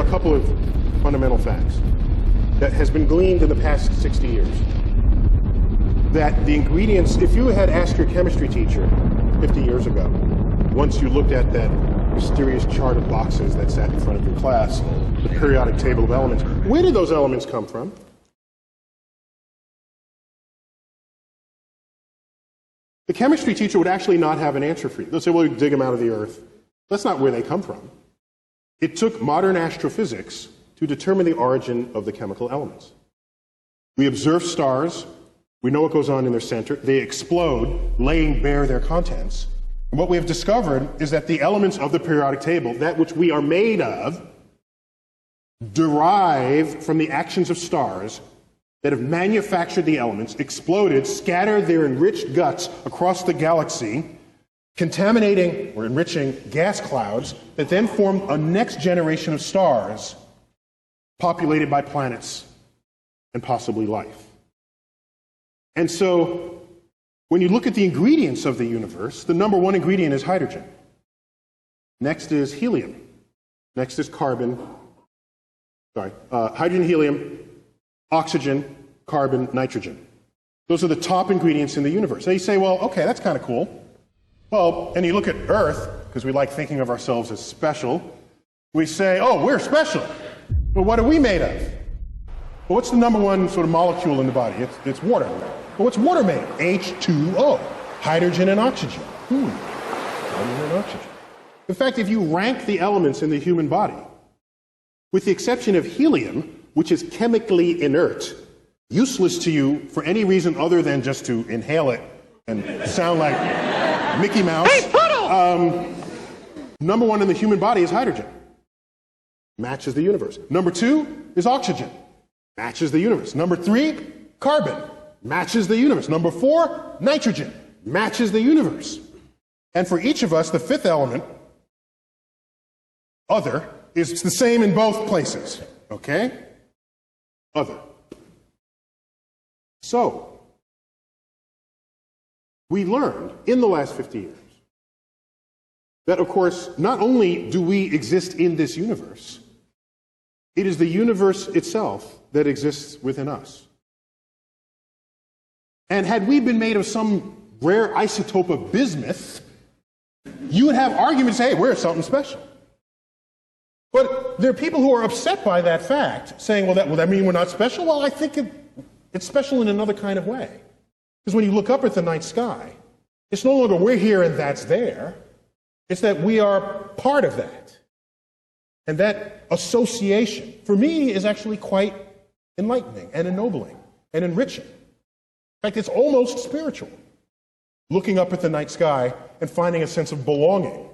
a couple of fundamental facts that has been gleaned in the past 60 years. That the ingredients, if you had asked your chemistry teacher 50 years ago, once you looked at that mysterious chart of boxes that sat in front of your class, the periodic table of elements, where did those elements come from? The chemistry teacher would actually not have an answer for you. They'll say, well, we dig them out of the earth. That's not where they come from. It took modern astrophysics to determine the origin of the chemical elements. We observe stars. We know what goes on in their center. They explode, laying bare their contents. And what we have discovered is that the elements of the periodic table, that which we are made of, derive from the actions of stars that have manufactured the elements, exploded, scattered their enriched guts across the galaxy, contaminating or enriching gas clouds that then form a next generation of stars populated by planets and possibly life. And so, when you look at the ingredients of the universe, the number one ingredient is hydrogen. Next is helium. Next is hydrogen, helium, oxygen, carbon, nitrogen. Those are the top ingredients in the universe. And you say, well, okay, that's kind of cool. Well, and you look at Earth, because we like thinking of ourselves as special. We say, oh, we're special. Well, what are we made of? Well, what's the number one sort of molecule in the body? It's water. Well, what's water made of? H2O, hydrogen and oxygen. Hydrogen and oxygen. In fact, if you rank the elements in the human body, with the exception of helium, which is chemically inert, useless to you for any reason other than just to inhale it and sound like Mickey Mouse. Hey, number one in the human body is hydrogen. Matches the universe. Number two is oxygen. Matches the universe. Number three, carbon. Matches the universe. Number four, nitrogen. Matches the universe. And for each of us, the fifth element, other, is the same in both places. Okay? Other. So, we learned in the last 50 years that, of course, not only do we exist in this universe, it is the universe itself that exists within us. And had we been made of some rare isotope of bismuth, you would have arguments, hey, we're something special. But there are people who are upset by that fact, saying, well, that mean we're not special? Well, I think it's special in another kind of way. Because when you look up at the night sky, it's no longer we're here and that's there. It's that we are part of that. And that association, for me, is actually quite enlightening and ennobling and enriching. In fact, it's almost spiritual, looking up at the night sky and finding a sense of belonging